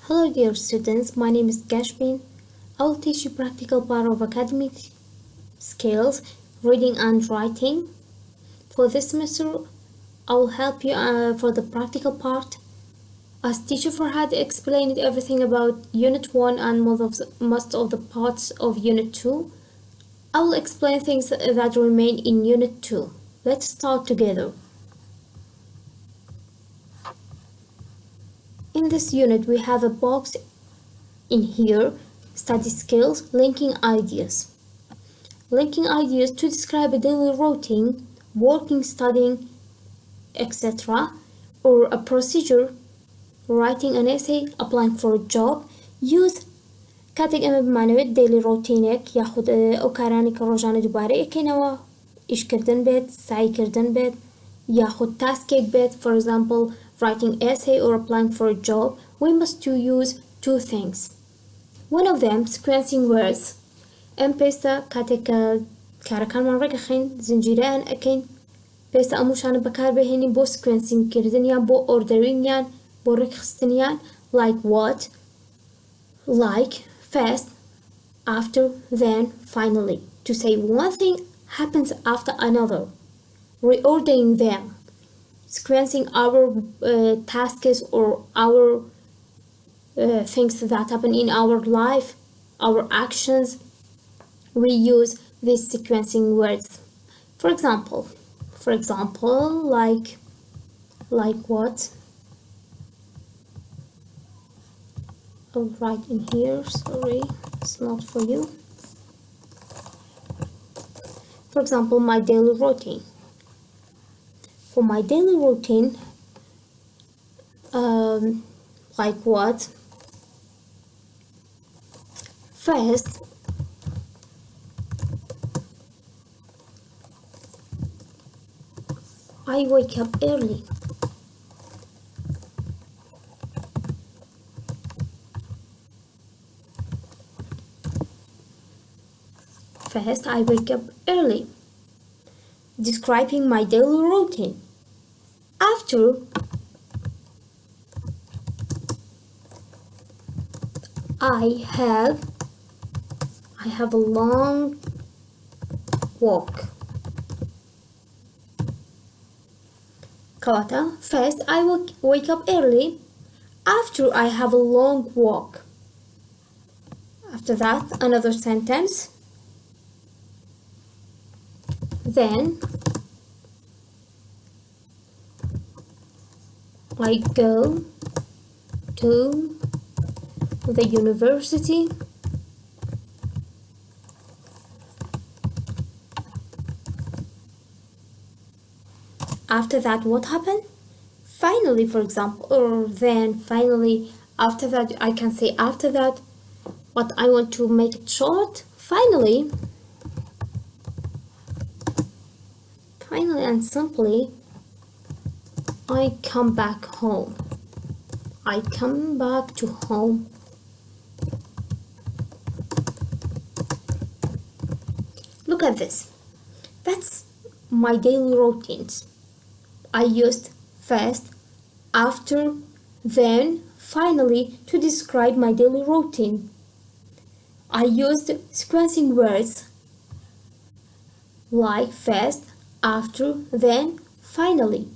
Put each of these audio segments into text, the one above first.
Hello dear students, my name is Gasha. I will teach you practical part of academic skills, reading and writing. For this semester, I will help you for the practical part. As teacher Farhad explained everything about Unit 1 and most of the parts of Unit 2, I will explain things that remain in Unit 2. Let's start together. In this unit, we have a box in here, study skills, linking ideas. Linking ideas to describe a daily routine, working, studying, etc. or a procedure, writing an essay, applying for a job. Use كاتك أما بمعنوية daily routineك ياخد أوكارانك روجانة دوباره كينوا إيش كردن بيت سعي كردن بيت ياخد taskek بيت. For example, writing essay or applying for a job, we must use two things. One of them, sequencing words. پێویستە کاتێک کارەکانمان ڕێگەخین زنجیرەیان ئەکەین پێویستە ئەم وشانە بەکاربهێنین بۆ sequencing کردنیان بۆ orderingiان بۆ ڕێکخستنیان like what, like, first, after, then, finally. To say one thing happens after another, reordering them, sequencing our tasks or our things that happen in our life, our actions. We use these sequencing words. For example, like what? I'll write in here, sorry, it's not for you. For example, my daily routine. For my daily routine, like what? First, I wake up early. First, I wake up early, describing my daily routine. After, I have a long walk. Kawata, first I wake up early. After, I have a long walk. After that, another sentence. Then I go to the university. After that, what happened? Finally, for example, or then finally, after that, I can say after that, but I want to make it short. Finally and simply, I come back home. I come back to home. Look at this. That's my daily routines. I used first, after, then, finally to describe my daily routine. I used sequencing words like first, after, then, finally.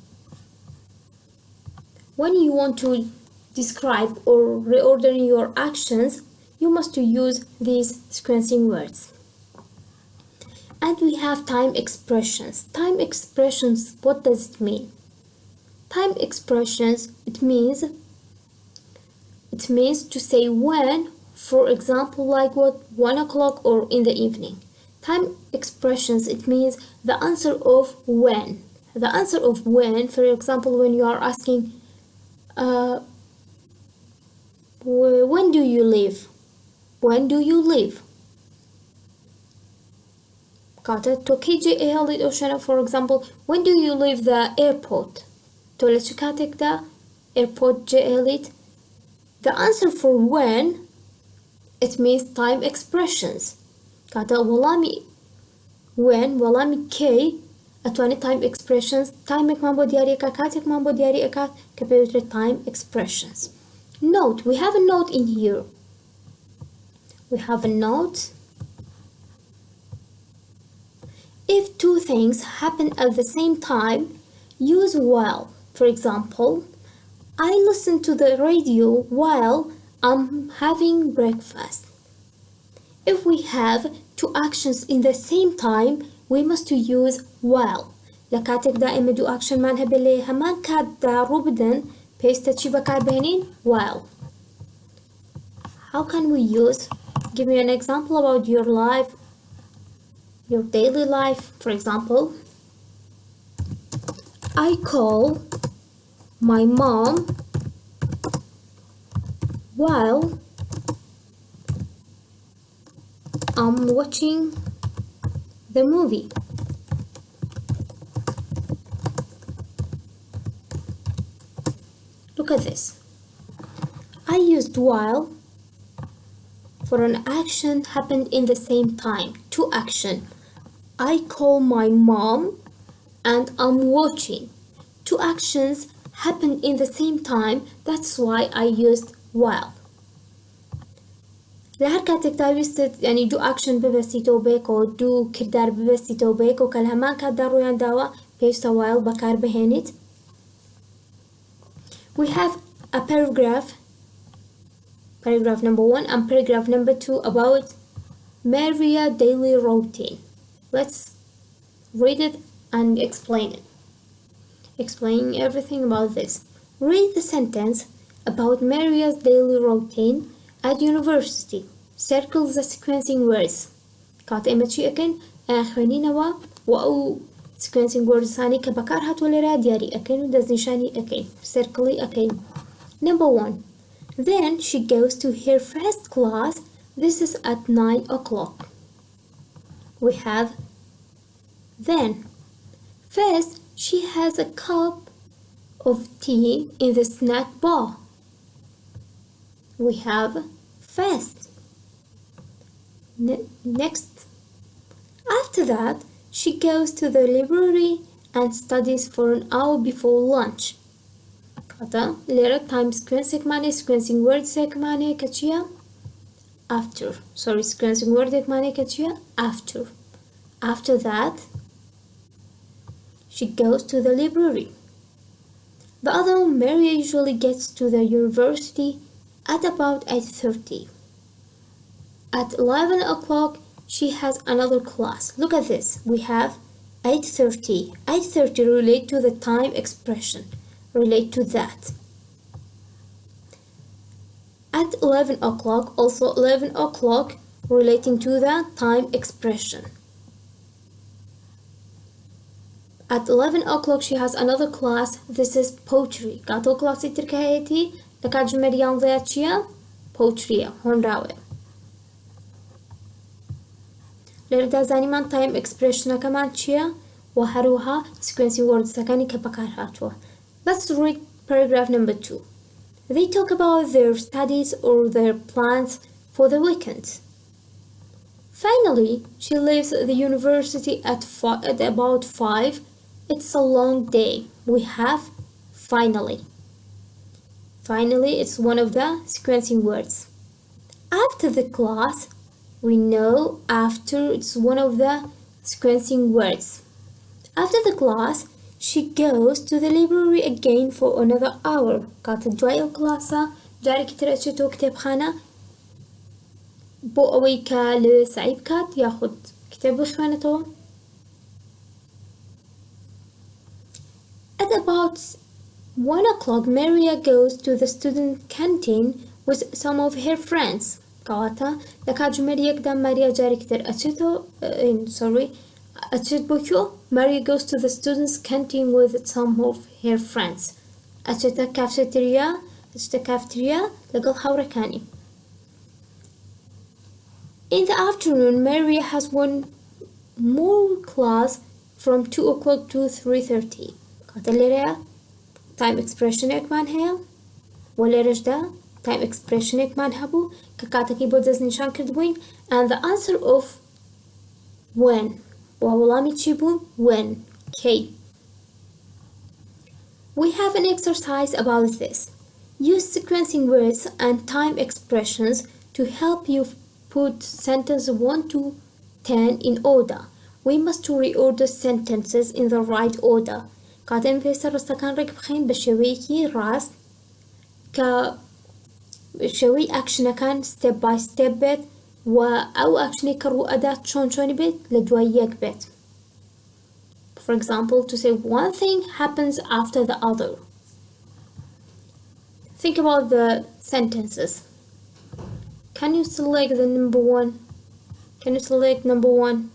When you want to describe or reorder your actions, you must use these sequencing words. And we have time expressions. Time expressions, what does it mean? Time expressions, it means to say when, for example, like what, 1 o'clock or in the evening. Time expressions, it means the answer of when. The answer of when, for example, when you are asking, when do you leave? When do you leave? To KJ Oceana, for example, when do you leave the airport? To Lechukatek the airport Jelit. The answer for when, it means time expressions. Kata walami when walami k atwani time expressions time ek mambo diari ka katek mambo diari ekat kapeutre time expressions. Note, we have a note in here. We have a note. If two things happen at the same time, use while. For example, I listen to the radio while I'm having breakfast. If we have two actions in the same time, we must use while. لكاتك دائما دو action مانها بلي همان كات دارو بدن بيستا چي بكار بهنين while. How can we use? Give me an example about your life, your daily life. For example, I call my mom while I'm watching the movie. Look at this. I used while for an action happened in the same time. Two action. I call my mom and I'm watching. Two actions happened in the same time. That's why I used while. لهركاتك تاويست يعني دو action ببسيتو بيكو دو كردار ببسيتو بيكو كالهمان كدارو ينداوا بيشتا while بكار بهنيت. We have a paragraph number 1 and paragraph number 2 about Maria daily routine. Let's read it and explain it. Explain everything about this. Read the sentence about Maria's daily routine at university. Circle the sequencing words. كات إمتشي أكن آخرينوا وأو sequencing words ثاني كبكار هاتولي دياري أكن ودزنشاني أكن circle أكن. Number 1. Then she goes to her first class. This is at 9 o'clock. We have then. First, she has a cup of tea in the snack bar. We have first. Next. After that, she goes to the library and studies for an hour before lunch. كاتا ليرة time sequencing معنى sequencing words معنى كتشيا after. Sorry, sequencing word معنى كتشيا after. After that, she goes to the library. The other Maria usually gets to the university at about 8:30. At 11 o'clock, she has another class. Look at this. We have 8:30. 8:30 relate to the time expression. Relate to that. At 11 o'clock, also 11 o'clock relating to the time expression. At 11 o'clock, she has another class. This is poetry. Kato klasi tirkayeti لكاد جمريان ذاتشيا poetry هون راوي. لردا زاني من time expression كمان چيا وهروها sequencing words سكاني كبكار هاتوا. Let's read paragraph number 2. They talk about their studies or their plans for the weekend. Finally, she leaves the university at about 5. It's a long day. We have finally. Finally, it's one of the sequencing words. After the class, we know after it's one of the sequencing words. After the class, she goes to the library again for another hour. كانت جواي الكلاسة جاري كتير أشتو كتاب خانة بو أويكا لسعيب كات ياخد كتاب بخانته. At about 1 o'clock, Maria goes to the student canteen with some of her friends. كواتا لكاد جمريك دام ماريا جاري كتير أشتو أشت بوكيو. Maria goes to the students' canteen with some of her friends. أشتا كافتريا لقل حوركاني. In the afternoon, Maria has one more class from 2 o'clock to 3:30. كاتليريا time expression إكمان هي ولا رجدا time expression إكمان هبو كاتا كيبورد نشان كردبوين and the answer of when وهولامي تشيبون when K. We have an exercise about this. Use sequencing words and time expressions to help you put sentence 1 to 10 in order. We must reorder sentences in the right order. قاعدين نفسر استكان رك بخين بشويكي راس شوي أكشن كان step by step بيت أو أكشن كرو أداة شون بيت لدويك بيت. For example, to say one thing happens after the other. Think about the sentences. Can you select the number one? Can you select number one?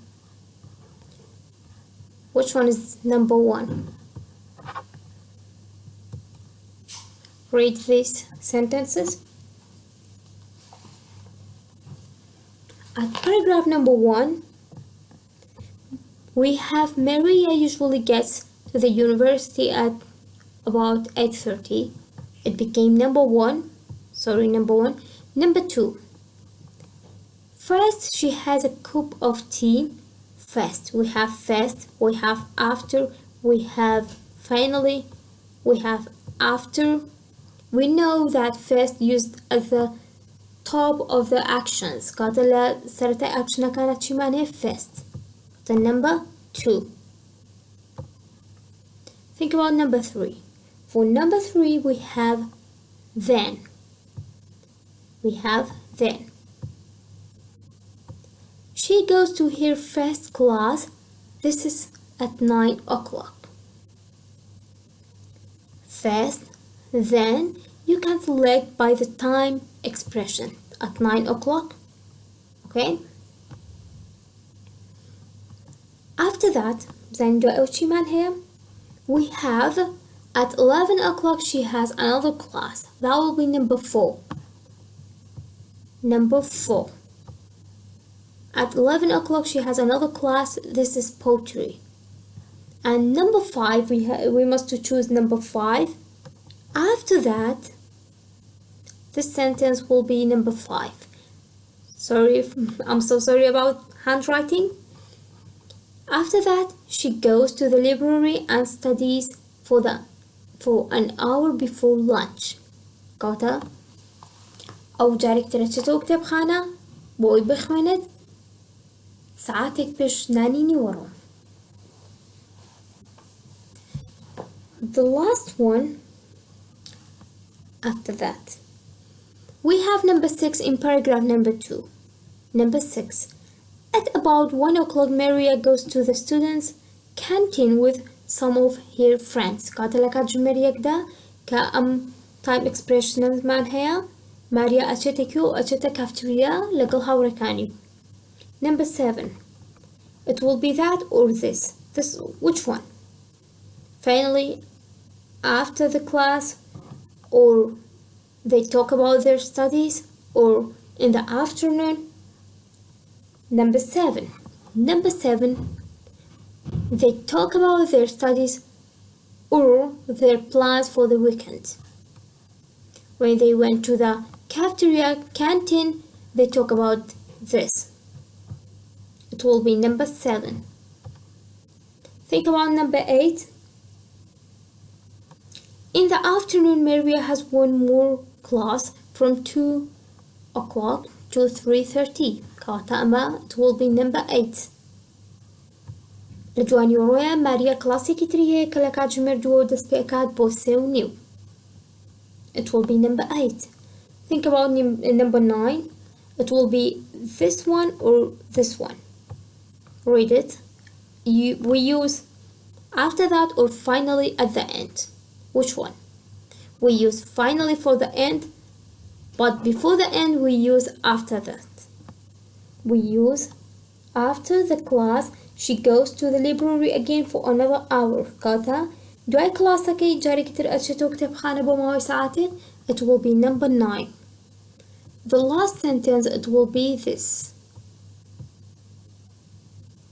Which one is number one? Read these sentences. At paragraph number 1, we have Maria usually gets to the university at about 8:30. It became number 1. Number 2. First, she has a cup of tea. First, we have after, we have finally, we have after. We know that first used as the top of the actions. قاتل سرت action كانت شو معناه first. The number 2. Think about number 3. For number 3 we have then. She goes to her first class. This is at 9 o'clock. First, then you can select by the time expression at 9 o'clock. Okay? After that, here we have at 11 o'clock she has another class. That will be number 4. At 11 o'clock she has another class. This is poetry. And number 5, we must choose number 5. After that, this sentence will be number 5. I'm so sorry about handwriting. After that, she goes to the library and studies for an hour before lunch. قاطع أو جارك ترتشتو كتاب خانة بوي بخمند ساعتك بش نانيني ورم. The last one after that. We have number 6 in paragraph number 2. Number 6. At about 1 o'clock, Maria goes to the students' canteen with some of her friends. قاتلك جمريك دا كأم time expression معناها ماريا أشتكيو أشتا كافتريا لقلها وركاني. Number 7. It will be that or this. This which one? Finally, after the class, or they talk about their studies, or in the afternoon. Number 7. They talk about their studies or their plans for the weekend. When they went to the cafeteria canteen, they talk about this. It will be number 7. Think about number 8. In the afternoon, Maria has one more class from 2 o'clock to 3:30. It will be number 8. لجوان يورويا ماريا كلاسيكي تريه كلاكات جمر دو دسبيكات بوسيو نيو. It will be number 8. Think about number 9. It will be this one or this one. Read it. We use after that or finally at the end. Which one? We use finally for the end, but before the end we use after that. We use after the class she goes to the library again for another hour. قالتها دواي كلاسكي جاري كتير أشتو كتاب خانة بماوي ساعتين. It will be number 9. The last sentence, it will be this.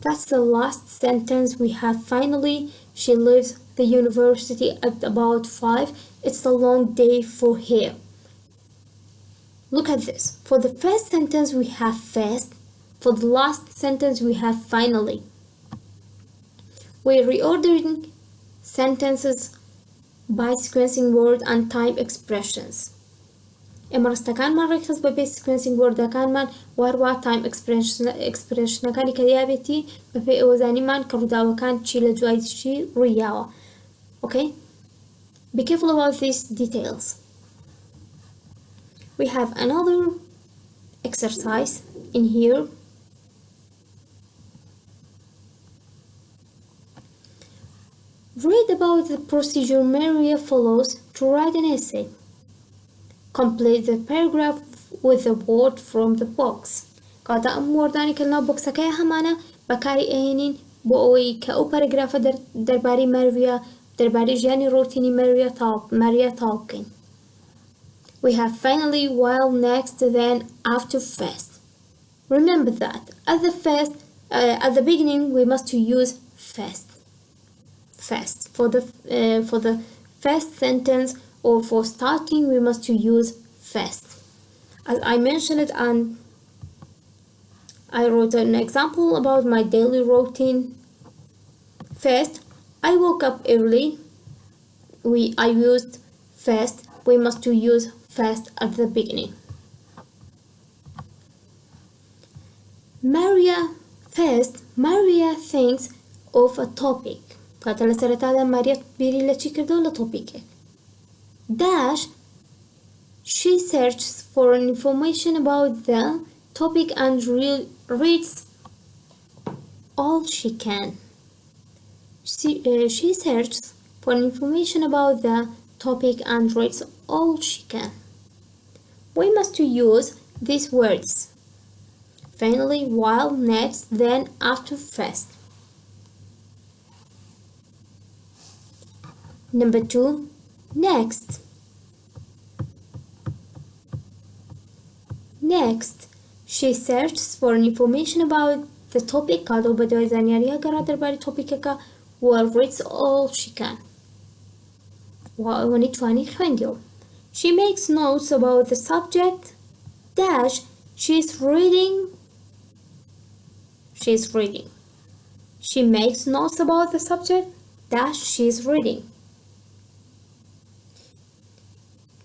That's the last sentence we have. Finally, she leaves the university at about 5. It's a long day for her. Look at this. For the first sentence, we have first. For the last sentence, we have finally. We're reordering sentences by sequencing word and type expressions. ئێمەڕستەکان ڕێکخست بەپێی sequencing وەردەکانمان وهروە time expressionەکانی کە یابێتی بەپێی ئەوە زانیمان کە ڕووداوەکان چی لە دوای چی ڕوویاوە. Okay? Be careful about these details. We have another exercise in here. Read about the procedure Maria follows to write an essay. Complete the paragraph with a word from the box. کاتە ئەم وەردانی کە لەناو بۆکسەکەی هەمانە بەکاری ئەهێنین بۆ ئەوەی کە ئەو پەرەگرافە دەربارەی ماریە دەربارەی ژیانی ڕۆتینی ماریا تاڵ بکەین. We have finally, while, next, then, after, first. Remember that at the beginning we must use first. First for the first sentence, or for starting we must use first. As I mentioned it, and I wrote an example about my daily routine. First, I woke up early. I used first. We must use first at the beginning. Maria thinks of a topic. کاتە لە سەرەتادا ماریا بیری لە چی کردەوە لە تۆپیکێک. Dash, she searches for information about the topic and reads all she can. She searches for information about the topic and reads all she can. We must use these words. Finally, while, next, then, after, first. Number 2. Next. Next, she searches for information about the topic. کاتۆ بە دوای زانیاریە گەڕا دەربارەی تۆپیکەکە و reads all she can. وەوەنی توانی خوێندیەوە. She makes notes about the subject. Dash, she's reading. She makes notes about the subject. Dash, she's reading.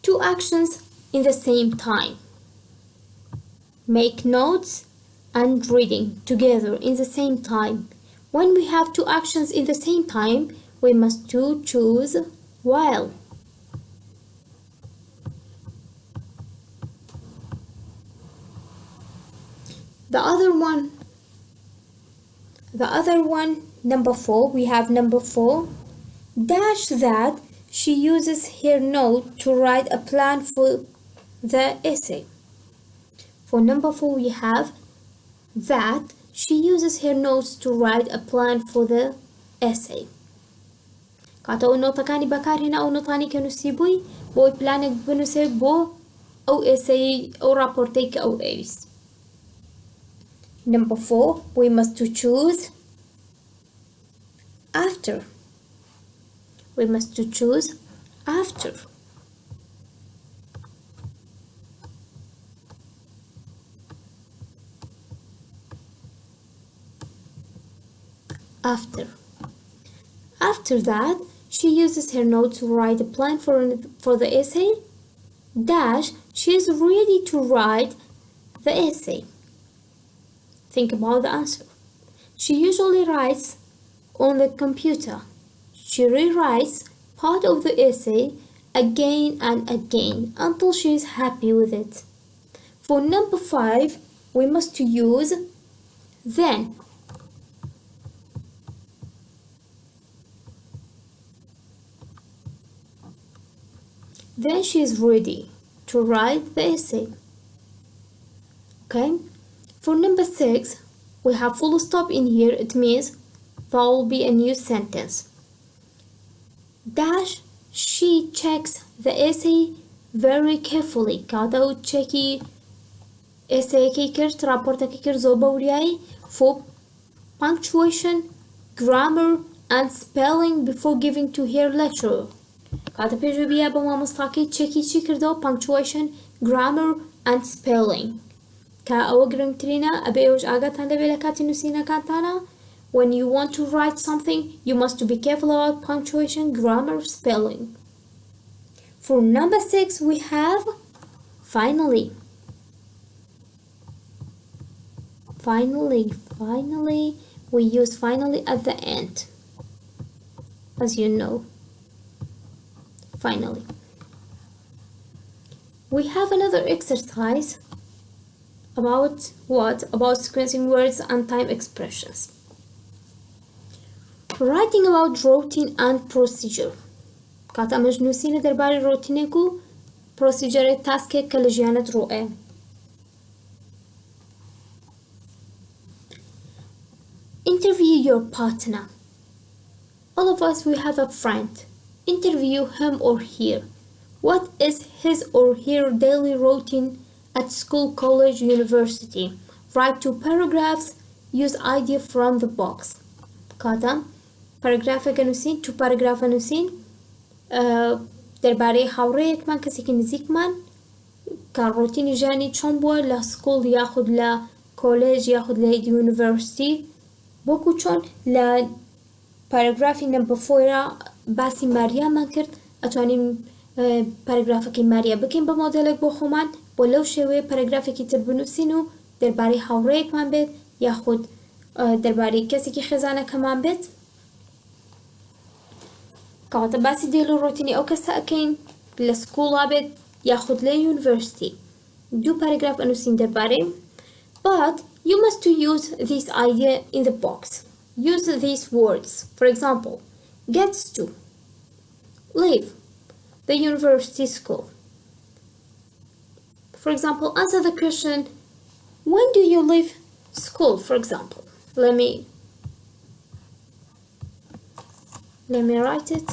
Two actions in the same time. Make notes and reading together in the same time. When we have two actions in the same time, we must choose while. The other one, number 4, we have number 4. Dash that she uses her note to write a plan for the essay. For number 4, we have that she uses her notes to write a plan for the essay. کاتە ئەو نۆتەکانی بەکارهێنا ئەو نۆتانی کە نووسیبووی بۆی پلانێک بنووسێ بۆ ئەو ئێسەی ئەو راپۆرتەی کە ئەو ئەویست. Number 4, we must choose after. We must choose after. After that, she uses her note to write a plan for the essay. Dash, she is ready to write the essay. Think about the answer. She usually writes on the computer. She rewrites part of the essay again and again until she is happy with it. For number 5, we must use then. Then she is ready to write the essay. Okay? For number 6, we have full stop in here. It means there will be a new sentence. Dash, she checks the essay very carefully. کاتە و چێکی ئێسەیەکەی کرد راپۆرتەکەی کرد زۆر بەوریایی for punctuation, grammar and spelling before giving to her lecturer. کاتە پێشوە بیا بە مامۆستاکەی چێکی چی کردەوە punctuation, grammar and spelling. کە ئەوە گرنگترینە ئەبێ ئەوش ئاگاتان لەبێ لە کاتی نووسینەکانتانە. When you want to write something, you must be careful about punctuation, grammar, spelling. For number 6, we have finally. Finally, we use finally at the end, as you know. Finally. We have another exercise about what? About sequencing words and time expressions. Writing about routine and procedure. Kata مجنوسين درباري روتينكو procedure task كالجيانة رؤى. Interview your partner. All of us, we have a friend. Interview him or her. What is his or her daily routine at school, college, university? Write 2 paragraphs. Use idea from the box. Kata paragraph نووسین 2 paragraph نووسین درباره هاوڕێیەک من کەسێکی نزیکمان کە ڕۆتینی ژیانی چۆن بووە لە سکوڵ یاخود لە کۆلێژ یاخود لە یونیڤەرسیتی وەکو چۆن لە پاراگرافی نمبر 4 باسی ماریامان کرد ئەتوانین پاراگرافەکەی ماریا بکەین بە مۆدێلێک بۆ خۆمان بۆ لەو شێوەیە پاراگرافێکی تر بنووسین و دەربارەی هاوڕێیەکمان بێت یاخود دەربارەی کەسێکی خێزانەکەمان بێت کەواتە باسی دێل و ڕۆتینی ئەو کەسە ئەکەین لە سکوڵا بێت یاخود لە یونیڤەرسیتی 2 پاراگراف ئەنووسین دەربارەی but you must use this idea in the box. Use these words. For example, gets to, leave the university school. For example, answer the question, when do you leave school, for example? Let me write it.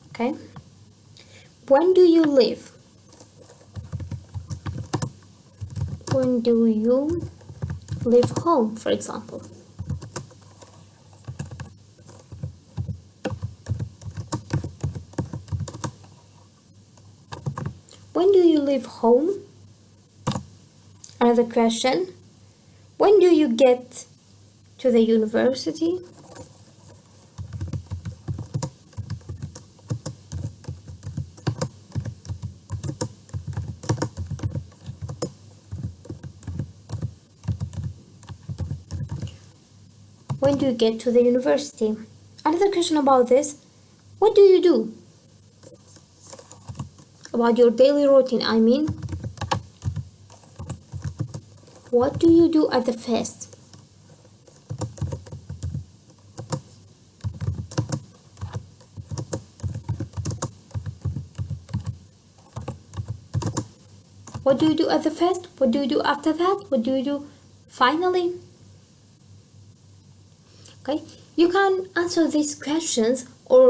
Okay. When do you leave? When do you leave home, for example? When do you leave home? Another question. When do you get to the university? When do you get to the university? Another question about this. What do you do? About your daily routine, I mean. What do you do at the fest? What do you do at the fest? What do you do after that? What do you do finally? Okay, you can answer these questions or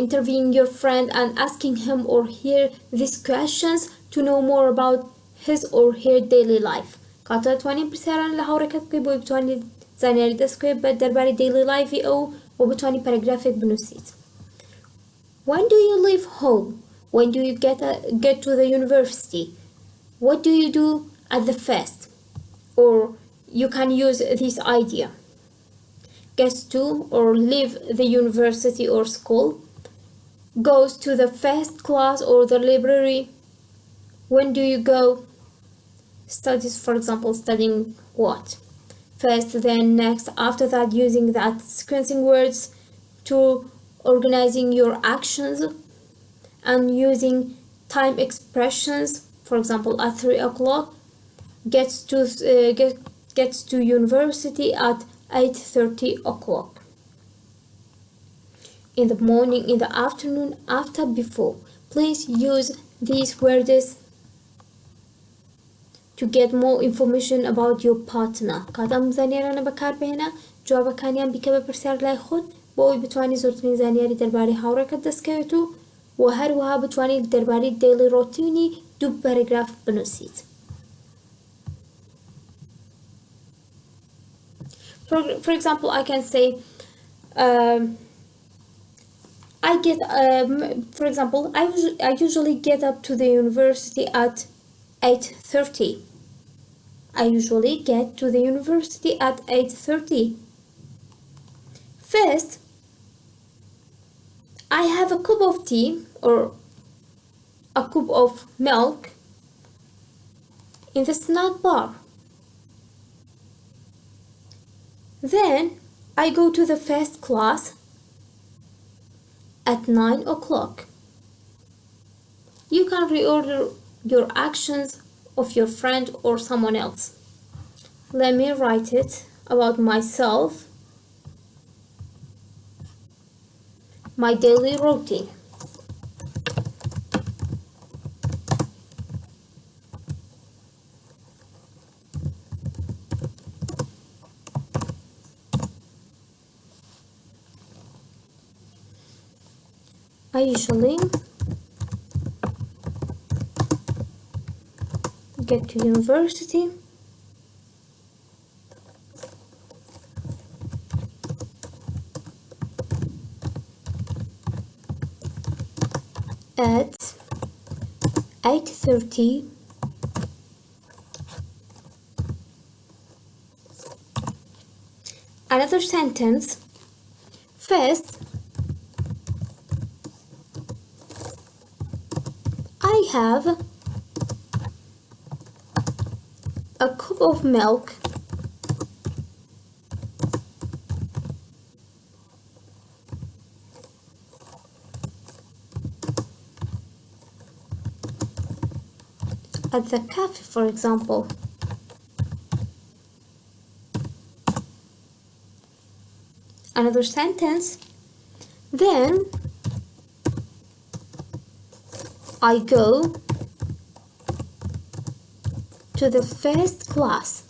interviewing your friend and asking him or her these questions to know more about his or her daily life. کاتە توانین پرسیاران لە هاوڕێکەت بکەیت بۆی بتوانیت زانیاری دەستکەوێت بە دەربارەی daily life ئەو و بتوانی پاراگرافێک بنووسیت. When do you leave home? When do you get to the university? What do you do at the fest? Or you can use this idea. Gets to or leave the university or school. Goes to the first class or the library. When do you go? Studies, for example, studying what? First, then next, after that, using that sequencing words to organizing your actions and using time expressions. For example, at 3 o'clock, gets to university at 8:30 o'clock. In the morning, in the afternoon, after, before. Please use these words to get more information about your partner. کاتم زانیارانە بەکاربهێنە جوابەکانیان بیکە بە پرسیار لای خۆت بۆ ئەوی بتوانی زۆرترین زانیاری دەربارەی هاوڕێکت دەستکەوێت و هەروەها بتوانیت دەربارەی daily routine 2 پاراگراف بنووسیت. For example, I can say, for example, I usually get up to the university at 8:30 I usually get to the university at 8:30. First, I have a cup of tea or a cup of milk in the snack bar. Then I go to the first class at 9 o'clock. You can reorder your actions of your friend or someone else. Let me write it about myself. My daily routine. I usually get to university at 8:30. Another sentence. First, I have a cup of milk at the cafe, for example. Another sentence. Then I go to the first class.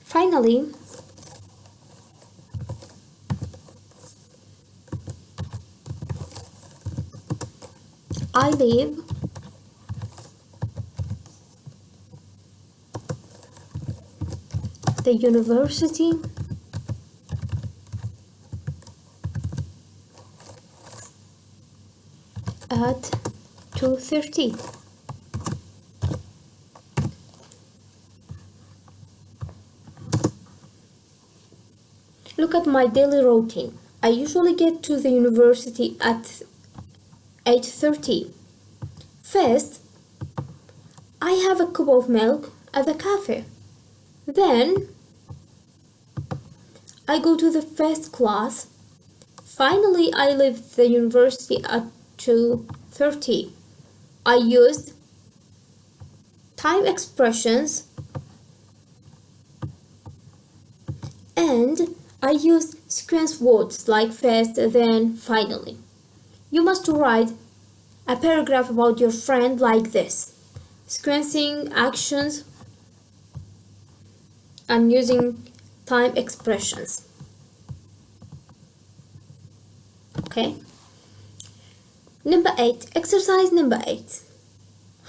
Finally, I leave the university at 2:30. Look at my daily routine. I usually get to the university at 8:30. First, I have a cup of milk at the cafe. Then, I go to the first class. Finally, I leave the university at 2:30. I used time expressions and I used sequence words like first, then, finally. You must write a paragraph about your friend like this, sequencing actions and using time expressions. Okay. Number 8. Exercise number 8.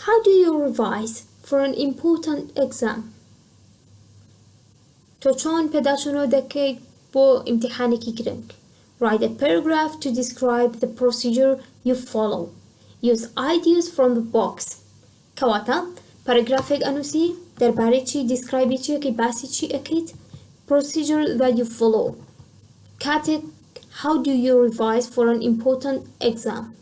How do you revise for an important exam? تو چون پداتونو دکی با امتحانکی گرنگ. Write a paragraph to describe the procedure you follow. Use ideas from the box. كواتا paragraphic أنوسي درباره چی describe چی که باسی چی أكيد procedure that you follow. Katik, how do you revise for an important exam?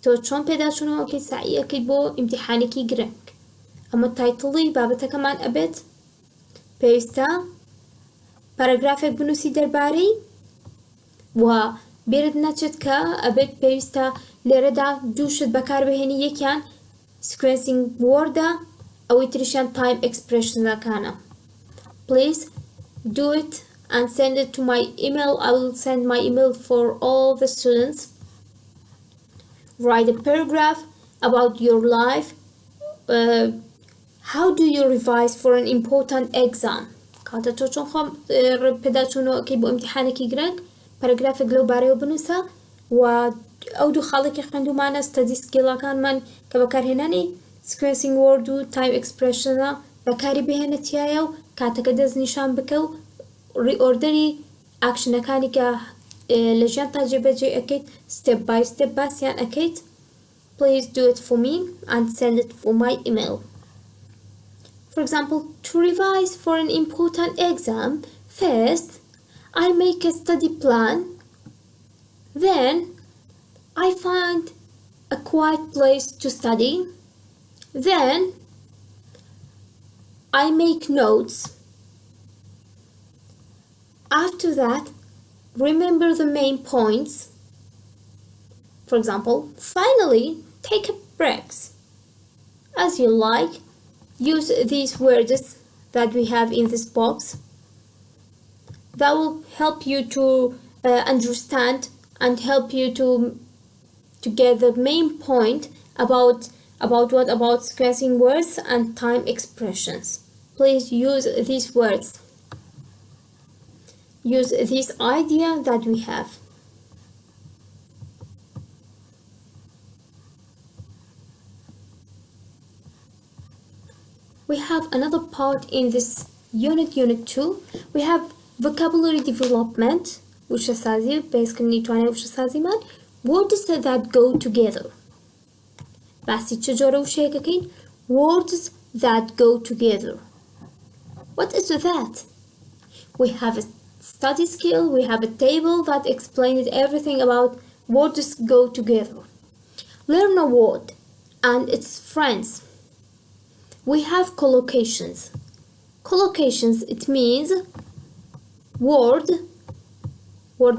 تو چون پداتونو أكيد سعي أكيد بو امتحانکی گرنگ. أما تايتلي بابتا كمان أبد پێویستە پاراگرافێک بنووسی دەربارەی و بێرت نەچێت کە ئەبێت پێویستە لێرەدا دوو شت بەکاربهێنی یەکیان sequencing wordە ئەوەی تریشیان time expressionەکانە. Please do it and send it to my email. I will send my email for all the students. Write a paragraph about your life. How do you revise for an important exam? کاتە تۆ چۆن خۆم پێداچوونەوە کەی بۆ ئیمتیحانێکی گرنگ پاراگرافێک لەو بارەیەوە بنووسە و ئەو دوو خاڵێکی خوێندومانە ستەدی سکیڵەکانمان کە بەکارهێنانی سکوێنسینگ وۆرد و تایم ئەکسپرێشنە بەکاری بهێنێتیایە و کاتەکە دەست نیشان بکە و ڕیئۆردەری ئاکشنەکانی کە لە ژیانتا جێبەجێ ئەەکەیت step by step باسییان ئەەکەیت. Please do it for me and send it for my email. For example, to revise for an important exam, first I make a study plan, then I find a quiet place to study, then I make notes. After that, remember the main points. For example, finally, take a break. As you like, use these words that we have in this box. That will help you to understand and help you to get the main point about what about sequencing words and time expressions. Please use these words. Use this idea that we have. We have another part in this unit 2. We have vocabulary development, which is basically words that go together. Words that go together. What is that? We have a study skill, we have a table that explains everything about words go together. Learn a word and its friends. We have collocations. Collocations, it means word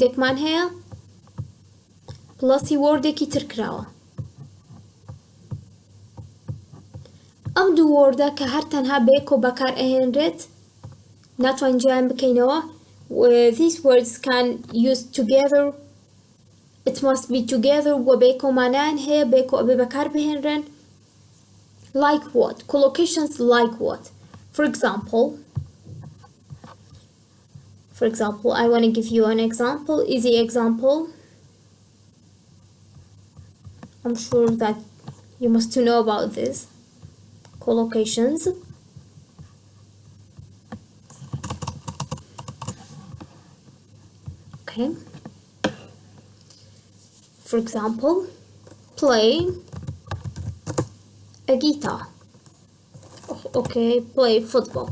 ek man haya plus word eki tirkrawa. Am du worda ka har tanha beko bakar ehenret natwan jam bekainawa. These words can use together. It must be together وبيكو معناهن هي بيكو أبي بكار بهنرن. Like what? Collocations like what? For example, I want to give you an example, easy example. I'm sure that you must know about this. Collocations. Okay. For example, play a guitar. Okay, play football.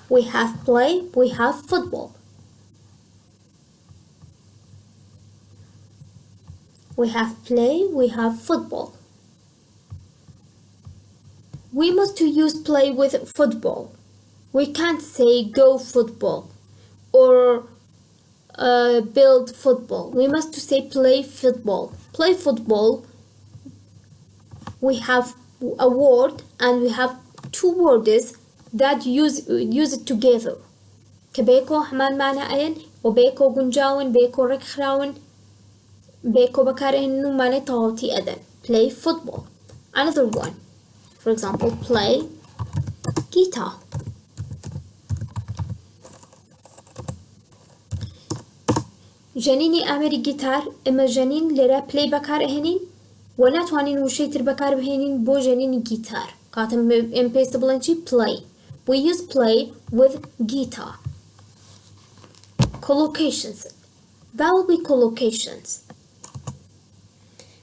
We have play, we have football. We have play, we have football. We must use play with football. We can't say go football or build football. We must say play football. Play football. We have a word and we have two words that use it together. كبيكو حمان معنى أين وبيكو جنجاون بيكو ركخراون بيكو بكارهن معنى تعطي أدن. Play football. Another one. For example, play guitar. جنيني أمري جيتار إما جنين لرا play بكار هنين ولا توانين وشيتر بكار بهنين بو جنين جيتار قاتم إمبيست بلنشي play. We use play with guitar. Collocations. That will be collocations.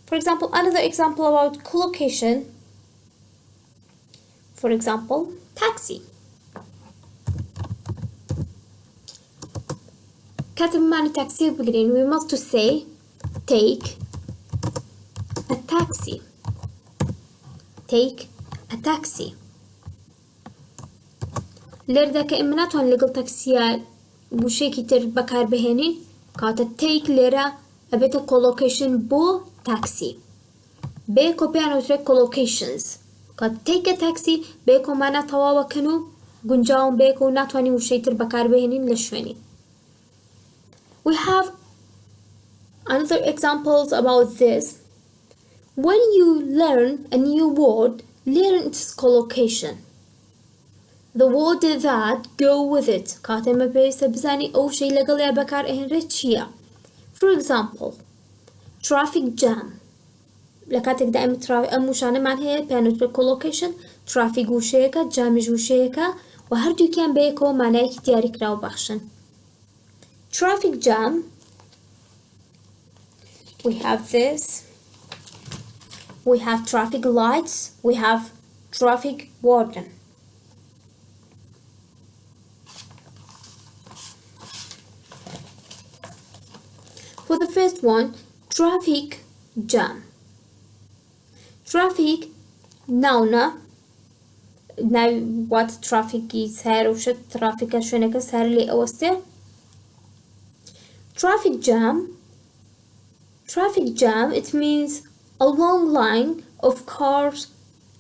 For example, another example about collocation. For example, taxi. كاتب معنى taxi بقرين we must say take a taxi. Take a taxi. لردا كإمناتهم لقل تاكسيا بوشي كتير بكار بهنين كاتا take لرا أبيتا collocation بو taxi. بيكو بيانو تريك collocations. كاتا take a taxi بيكو مانا تواوا كنو قنجاون بيكو ناتواني وشي تر بكار بهنين لشويني. We have another examples about this. When you learn a new word, learn its collocation. The word that go with it. كاتم بيس بزاني أو شيء لقل يا بكار إهن رتشيا. For example, traffic jam. لكاتك دائما مشانه معناها بيانوت بالcollocation traffic وشيكا جامج وشيكا وهردو كان بيكو معناه كتياري كراو بخشن. Traffic jam, we have this, we have traffic lights, we have traffic warden. For the first one, traffic jam. Traffic noun. Now what traffic is here وش traffic شنو كسر لي أوسته. Traffic jam, it means a long line of cars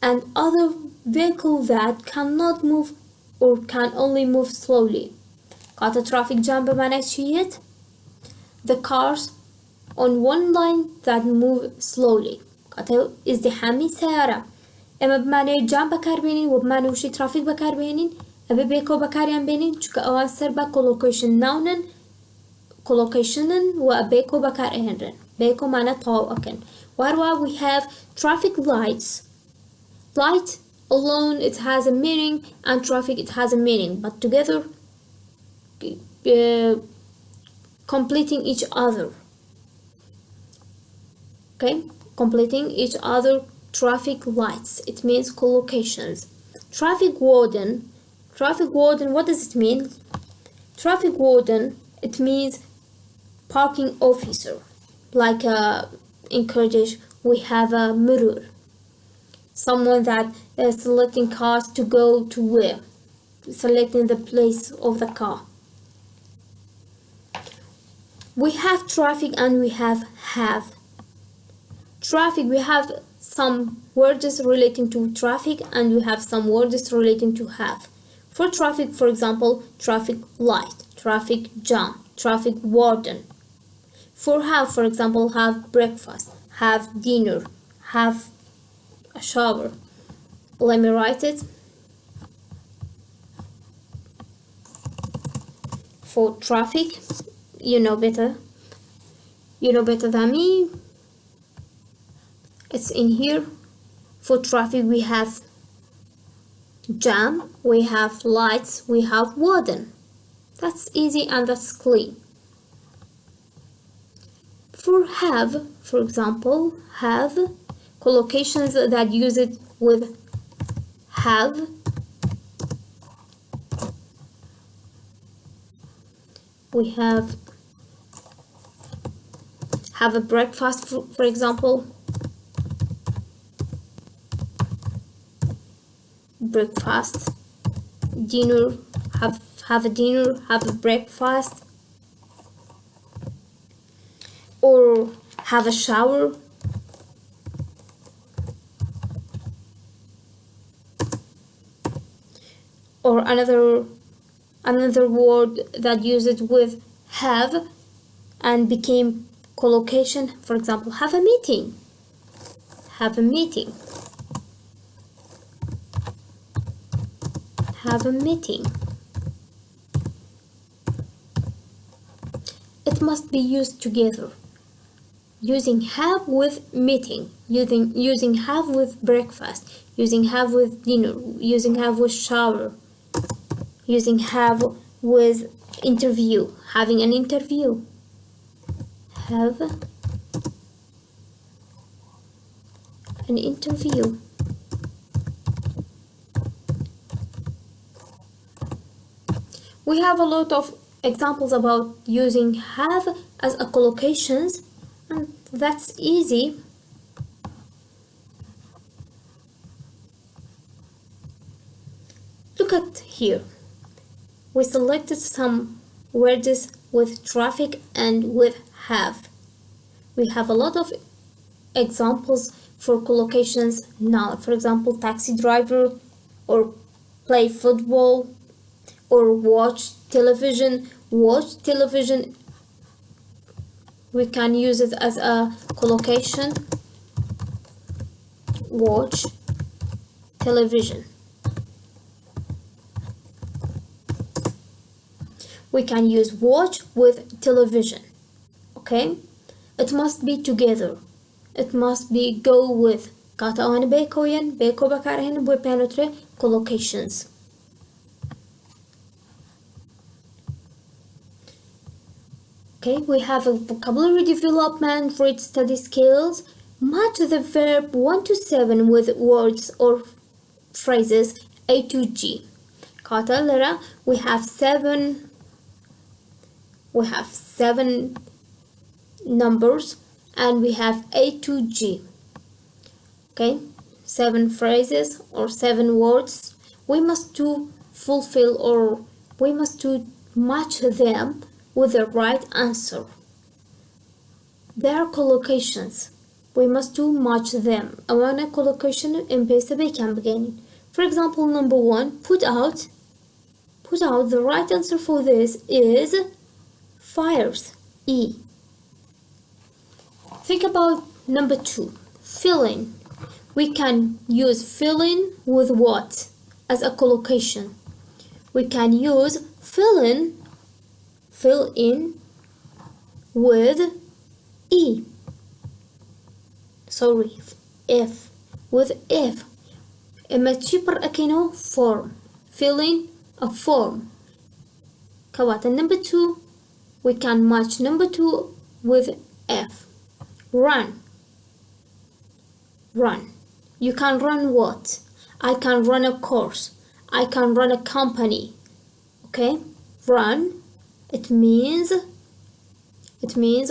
and other vehicles that cannot move or can only move slowly. قاطع traffic jam بمعنى شيء the cars on one line that move slowly. قاطع ازدحام سيارة. اما بمعنى جام بكار بينين وبمعنى وشي traffic بكار بينين أبي بيكو بكاريان بينين شو كأوان سربا collocation noun collocationen وبيكو بكار إهنرن بيكو معنى طاو أكن. وهروا we have traffic lights. Light alone it has a meaning and traffic it has a meaning but together completing each other. Okay, completing each other. Traffic lights, it means collocations. Traffic warden, what does it mean? Traffic warden, it means parking officer. Like in Kurdish, we have a mirror. Someone that is selecting cars to go to where? Selecting the place of the car. We have traffic and we have. Traffic, we have some words relating to traffic and we have some words relating to have. For traffic, for example, traffic light, traffic jam, traffic warden. For have, for example, have breakfast, have dinner, have a shower. Let me write it. For traffic, you know better than me. It's in here. For traffic we have jam, we have lights, we have warden. That's easy and that's clean. For have, for example, have collocations that use it with have. We have a breakfast, for example. Breakfast, dinner, have a dinner, have a breakfast, or have a shower, or another word that uses with have and became collocation. For example, have a meeting. Have a meeting. Have a meeting. It must be used together. Using have with meeting, using have with breakfast, using have with dinner, using have with shower, using have with interview, having an interview. Have an interview. We have a lot of examples about using have as a collocations, and that's easy. Look at here. We selected some words with traffic and with have. We have a lot of examples for collocations now. For example, taxi driver, or play football, or watch television. Watch television, we can use it as a collocation. Watch television. We can use watch with television. okay? It must be together. It must be go with. Kata awan bekoyen, beko bakarhen bu penotre collocations. Okay, we have a vocabulary development, read study skills. Match the verb 1 to 7 with words or phrases A to G. Kata lera, we have seven numbers and we have A to G. Okay, 7 phrases or 7 words. We must to fulfill or we must to match them with the right answer. There are collocations. We must to match them. I want a collocation in base beginning. For example, number 1, put out. The right answer for this is fires, E. Think about number 2, fill in. We can use fill in with what as a collocation? We can use fill in with E. Sorry, if. With if. إما cheaper أكينو form. Fill in a form. كواتا number 2. We can match number 2 with F. Run. You can run what? I can run a course. I can run a company. Okay? Run. It means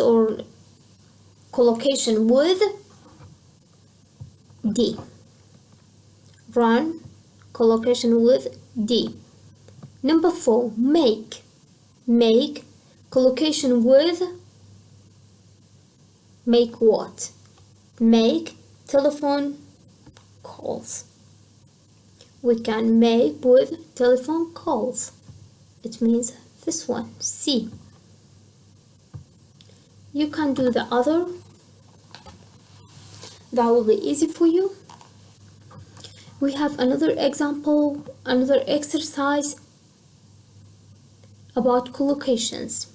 or collocation with D. Run. Collocation with D. Number 4, make. Collocation with make what? Make telephone calls. We can make with telephone calls. It means this one, C. You can do the other. That will be easy for you. We have another example, another exercise about collocations.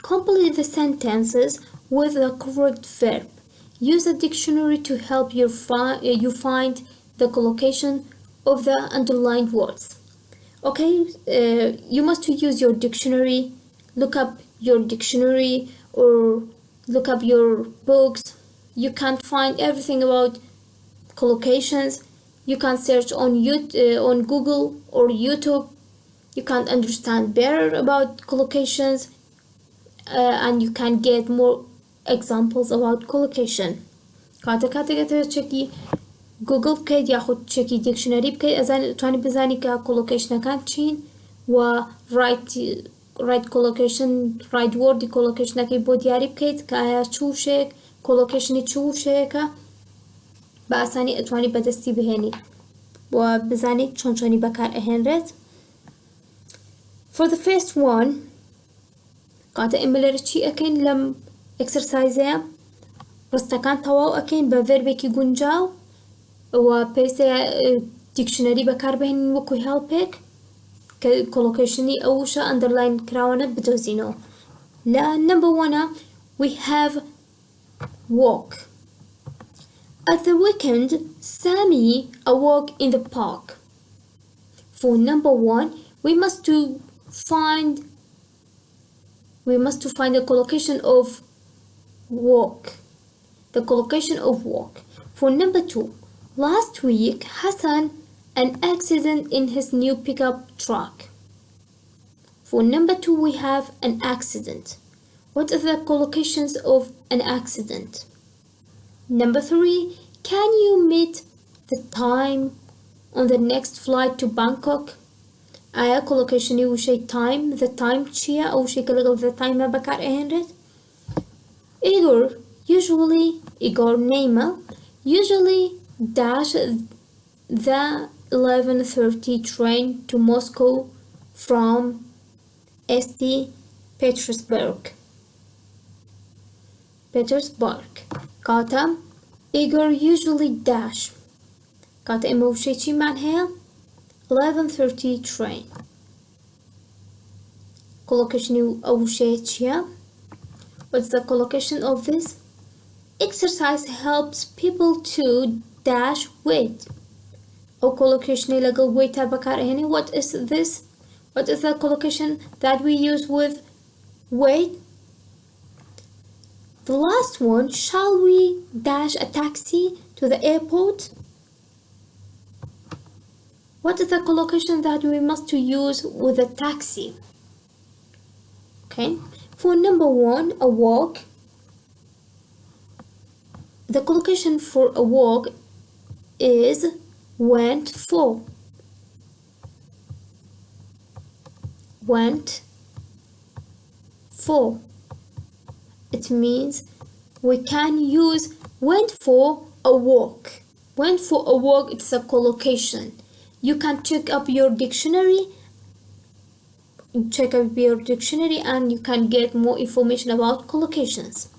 Complete the sentences with the correct verb. Use a dictionary to help you find the collocation of the underlined words. Okay, you must use your dictionary. Look up your dictionary or look up your books. You can't find everything about collocations. You can search on Google or YouTube. You can understand better about collocations and you can get more examples about collocation. كاتا تشكي جوجل بكيد ياخد تشكي ديكشنري بكيد أزان تواني بزاني كcollocation كان تشين و right collocation right word collocation كي بودياري بكيد كايا تشوشك collocation تشوشك بأساني تواني بدستي بهني وبزاني شونشوني بكار أهنرت. For the first one قاتا إمبلرتشي أكين لم exercise رستكان تواو أكين بفيربي كي جونجاو و بيسا dictionary بكار بهن وكو helpك collocationي أوشا underline كراونا بدوزينو. لا number 1 we have walk. At the weekend, Sammy a walk in the park. For number 1, we must find the collocation of walk. The collocation of walk. For number 2, last week Hassan an accident in his new pickup truck. For number 2, we have an accident. What are the collocations of an accident? Number 3, can you meet the time on the next flight to Bangkok? آیا collocation وشي time the time چیه أو شي كلغة the time ما بكار أهنرد؟ Igor Neymar usually dash the 11:30 train to Moscow from St. Petersburg. كاتا Igor usually dash كاتا إما وشي چي معناها 11:30 train collocation أو شي چيا What's the collocation of this? Exercise helps people to dash weight. أو collocation legal weight هنا. What is this? What is the collocation that we use with weight? The last one, shall we dash a taxi to the airport? What is the collocation that we must use with a taxi? Okay, for number one, a walk. The collocation for a walk is went for. Went for. It means we can use went for a walk. Went for a walk, it's a collocation. You can check up your dictionary and you can get more information about collocations.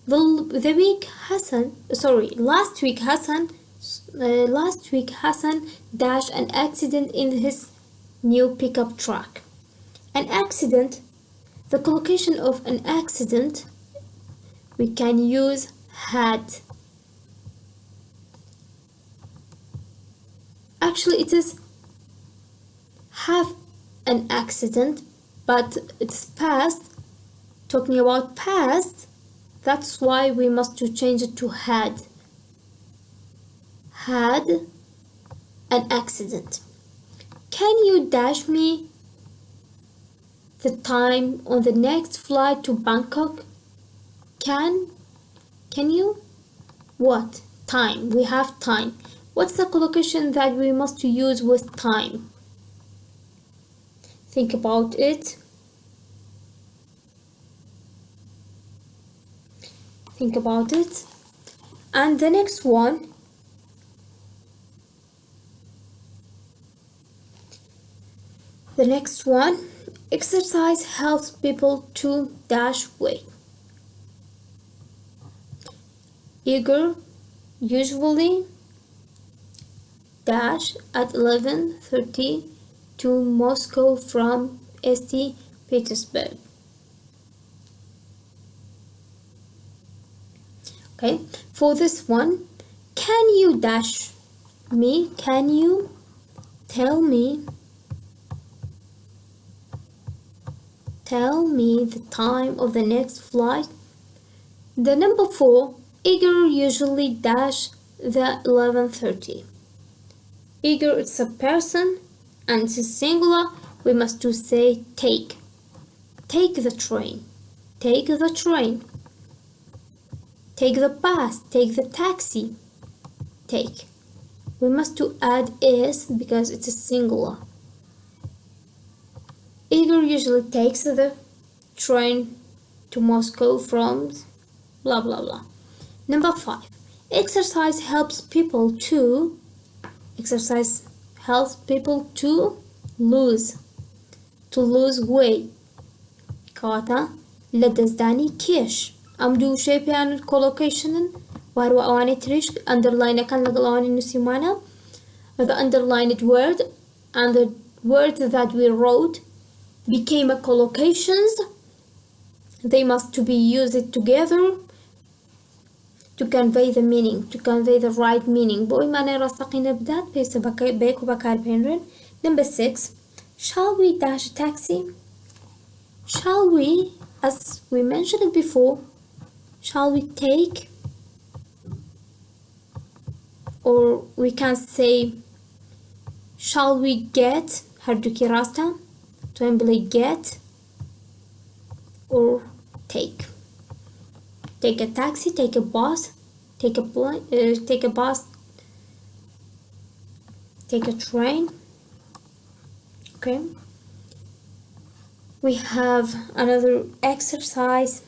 Last week Hassan dashed an accident in his new pickup truck. An accident, the collocation of an accident, we can use had. Actually, it is have an accident, but it's past. Talking about past, that's why we must change it to had. Had an accident. Can you dash me the time on the next flight to Bangkok? Can you? What? Time. We have time. What's the collocation that we must use with time? Think about it. Think about it. And the next one. Exercise helps people to dash weight. Eager, usually dash at 11:30 to Moscow from St. Petersburg. Okay, for this one, can you dash me? Can you tell me the time of the next flight? The number 4, eager usually dash the 11:30. Eager, it's a person and it's singular. We must say take. Take the train. Take the train. Take the bus. Take the taxi. Take. We must add is because it's a singular. Eager usually takes the train to Moscow from blah blah blah. Number 5. Exercise helps people to lose weight. كاتا لدزداني كيش أمدو شيء بيان collocation وارو أواني تريش underline كان لقل أواني نسيمانا the underlined word and the word that we wrote became a collocations. They must be used together to convey the meaning, to convey the right meaning. Boy mane rastaqina bdat pesa beko bakar penren. Number 6. Shall we dash a taxi? Shall we, as we mentioned it before, shall we take? Or we can say, shall we get? Harduki rasta. To get or take. Take a taxi, take a bus, take a bus, take a train. Okay. We have another exercise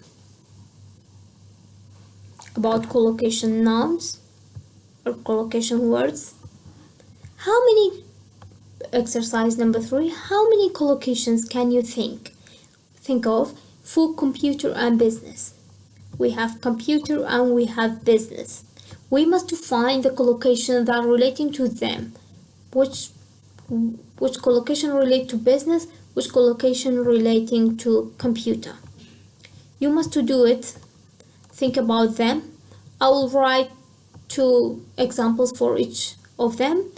about collocation nouns or collocation words. How many, exercise number 3, how many collocations can you think of for computer and business? We have computer and we have business. We must find the collocation that are relating to them. Which collocation relate to business, which collocation relating to computer. You must to do it. Think about them. I will write 2 examples for each of them,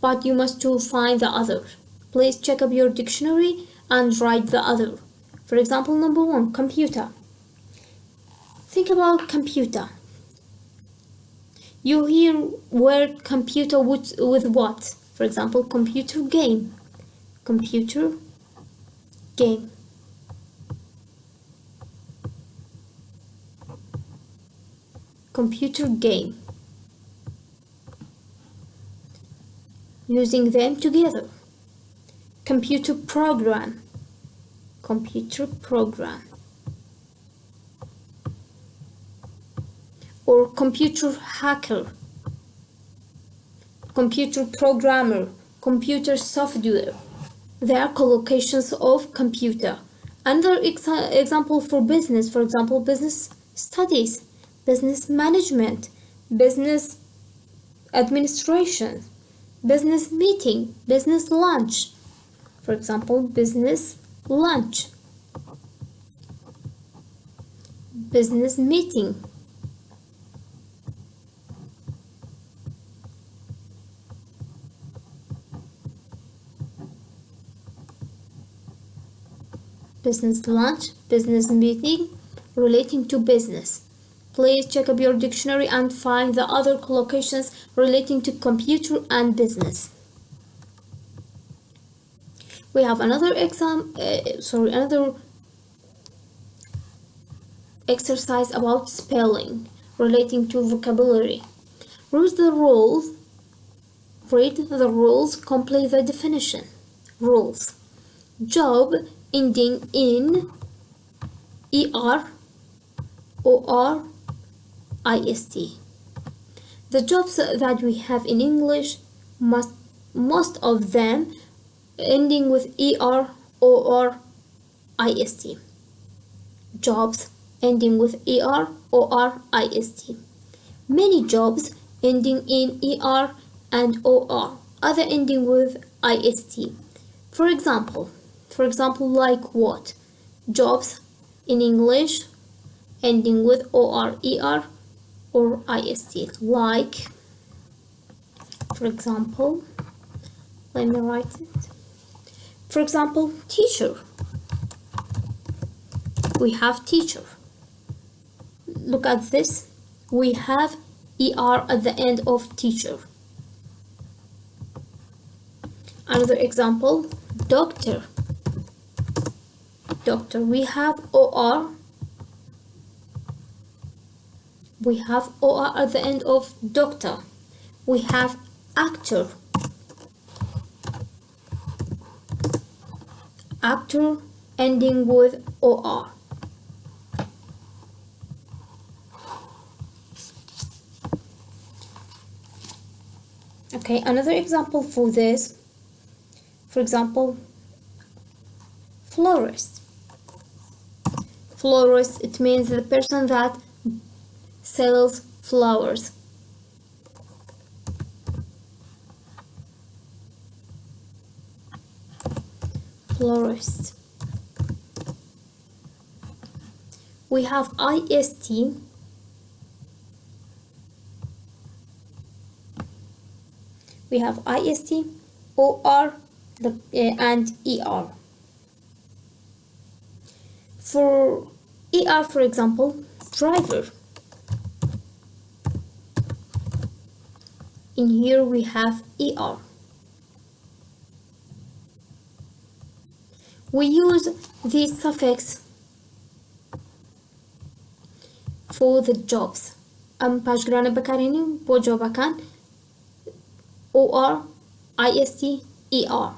but you must to find the other. Please check up your dictionary and write the other. For example, number 1, computer. Think about computer. You hear word computer with what? For example, computer game. Computer game. Computer game. Using them together. Computer program. Computer program. Or computer hacker. Computer programmer. Computer software. They are collocations of computer. Another example for business, for example, business studies, business management, business administration, business meeting, business lunch. For example, business lunch, business meeting, business lunch, business meeting relating to business. Please check up your dictionary and find the other collocations relating to computer and business. We have another exercise about spelling relating to vocabulary. Read the rules, complete the definition. Rules. Job ending in er, or ist. The jobs that we have in English, most of them ending with er, or ist. Jobs ending with er, or ist. Many jobs ending in er and or, other ending with ist. For example, like what? Jobs in English ending with or, er, or ist. Like, for example, let me write it. For example, teacher. We have teacher. Look at this. We have er at the end of teacher. Another example, doctor. Doctor. We have or. We have or at the end of doctor. We have actor. Actor ending with or. Okay, another example for this. For example, florist. Florist, it means the person that sells flowers. Florist. We have ist. We have ist, or, and er. For er, for example, driver. In here we have er. We use this suffix for the jobs. پشگرانه بکارینیم با جوابکان or, ist, er.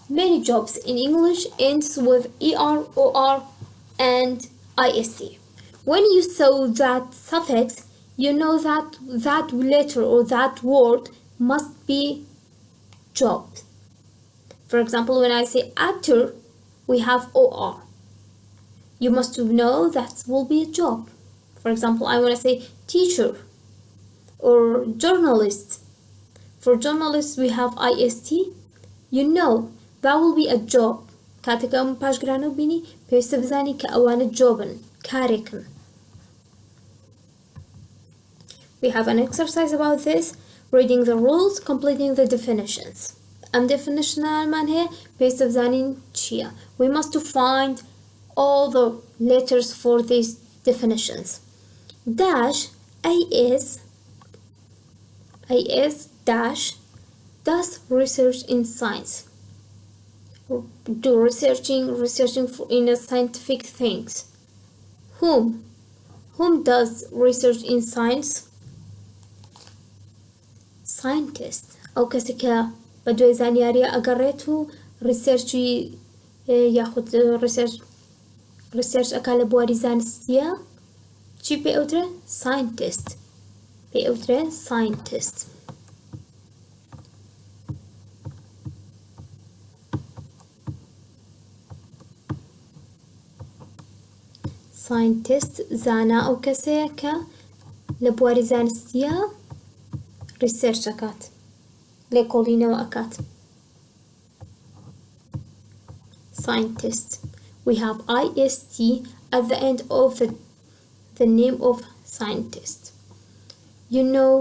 Many jobs in English ends with er, or, and ist. When you saw that suffix, you know that that letter or that word must be job. For example, when I say actor, we have or. You must know that will be a job. For example, I want to say teacher or journalist. For journalists, we have ist. You know that will be a job. کاتێک ئەم پاشگرانە بینی پێویستە بزانی کە ئەوانە جۆبن کارێکن. We have an exercise about this, reading the rules, completing the definitions. ئەم definitionەمان هەیە پێویستە بزانین چییە. We must find all the letters for these definitions. Dash AS dash does research in science. Do researching in a scientific things. Whom does research in science? Scientist. أو کەسی کە بە دوای زانیاریە ئەگەڕێت و ریسێرچی یاخود ریسێرچ ئەکا لە بواری زانستیە چی پێ ئەوترێ؟ Scientist. پێ ئەوترێ Scientist. Scientist زانا ئەو کەسەیە کە لە بواری زانستیە ریسێرچ ئەکات لێکۆڵینەوە ئەکات. Scientist. We have IST at the end of the name of scientist. You know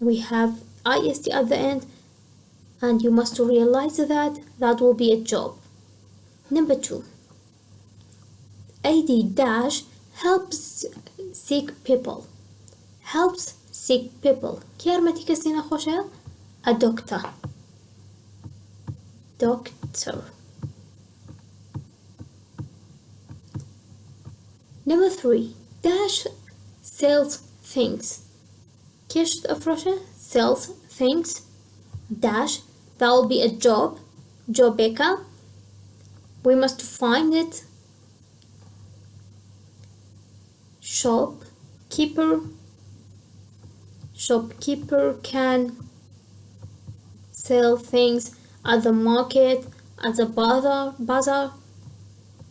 we have IST at the end and you must realize that will be a job. Number 2. AD dash helps sick people. Helps sick people. کی یارمەتی کەسی نەخۆشە؟ A doctor. Doctor. Number 3. Dash sells things. کێش ئەفرۆشە؟ Sells things. Dash. That will be a job. Jobeka. We must find it. Shopkeeper can sell things at the market, at the bazaar.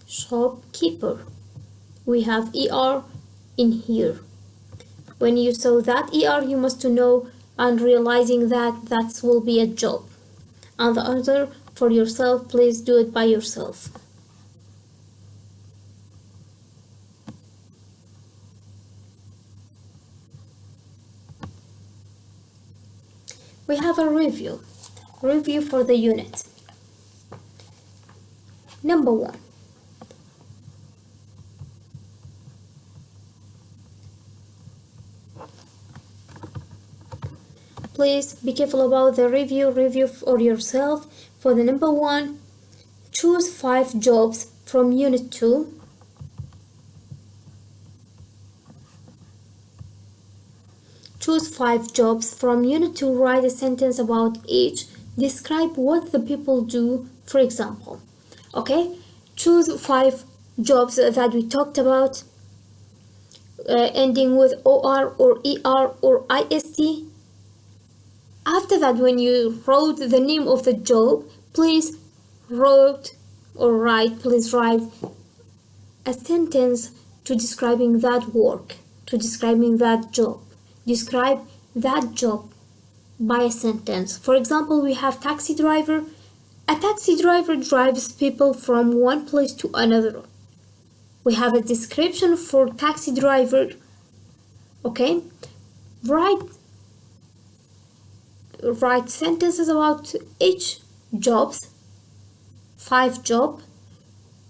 Shopkeeper. We have ER in here. When you saw that ER, you must know and realizing that will be a job. And the answer for yourself, please do it by yourself. We have a review for the unit. Number 1. Please be careful about the review for yourself. For the number 1, choose 5 jobs from unit 2. Choose 5 jobs from unit 2. Write a sentence about each. Describe what the people do, for example. Okay? Choose 5 jobs that we talked about, ending with OR or ER or IST. After that, when you wrote the name of the job, please write a sentence to describing that work, to describing that job. Describe that job by a sentence. For example, we have taxi driver. A taxi driver drives people from one place to another. We have a description for taxi driver. Okay? Write sentences about each jobs. 5 jobs.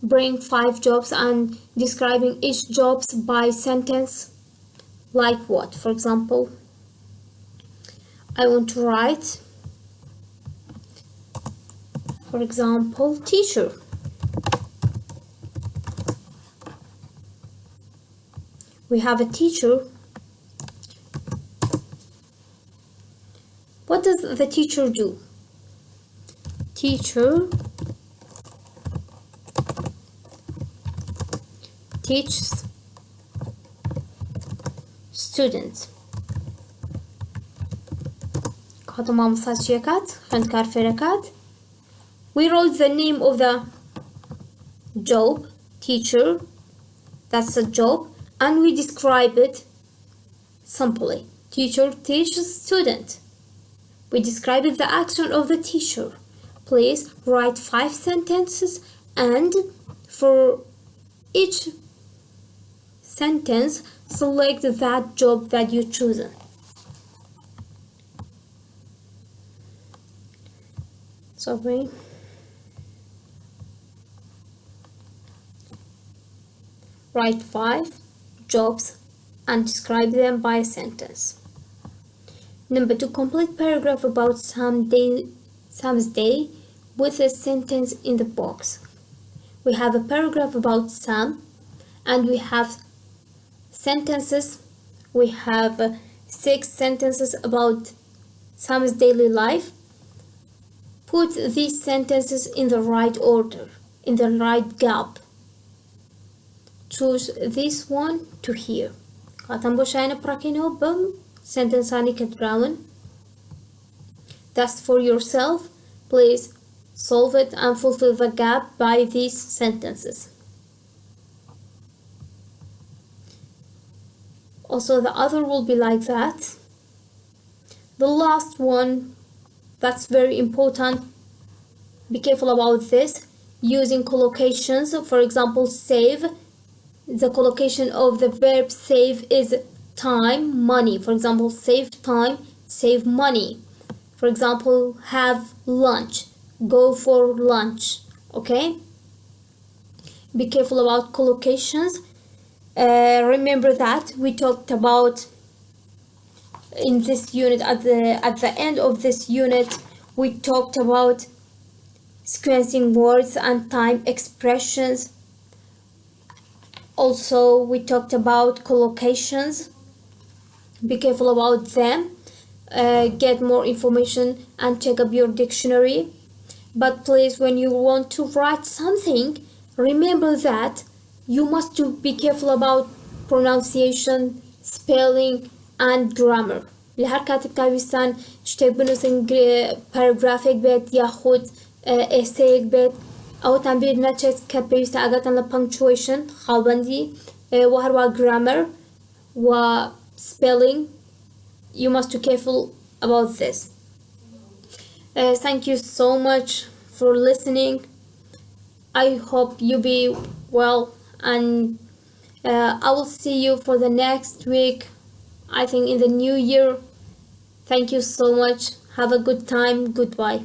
Bring 5 jobs and describing each jobs by sentence. Like what? For example, I want to write, for example, teacher. We have a teacher. What does the teacher do? Teacher teaches students. We wrote the name of the job, teacher, that's a job, and we describe it simply. Teacher teaches student. We describe the action of the teacher. please write 5 sentences, and for each sentence select that job that you chosen. Sorry. Write 5 jobs and describe them by a sentence. Number 2, complete paragraph about Sam's day with a sentence in the box. We have a paragraph about Sam, and we have sentences. We have 6 sentences about Sam's daily life. Put these sentences in the right order, in the right gap. Choose this one to here. That's for yourself. Please solve it and fulfill the gap by these sentences. Also, the other will be like that. The last one, that's very important. Be careful about this. Using collocations, for example, save. The collocation of the verb save is time, money. For example, save time, save money. For example, have lunch, go for lunch. Okay? Be careful about collocations. Remember that we talked about in this unit, at the end of this unit, we talked about sequencing words and time expressions. Also, we talked about collocations. Be careful about them. Get more information and check up your dictionary. But please, when you want to write something, remember that you must be careful about pronunciation, spelling, and grammar. لهر كاتب كاويستان شتيك بنوسن paragraphic بيت ياخد essay بيت أو تنبيه نتشت كبيوستا أغاتن لpunctuation خالبندي وهروا grammar و spelling. You must be careful about this. Thank you so much for listening. I hope you be well, and I will see you for the next week, I think in the new year. Thank you so much. Have a good time. Goodbye.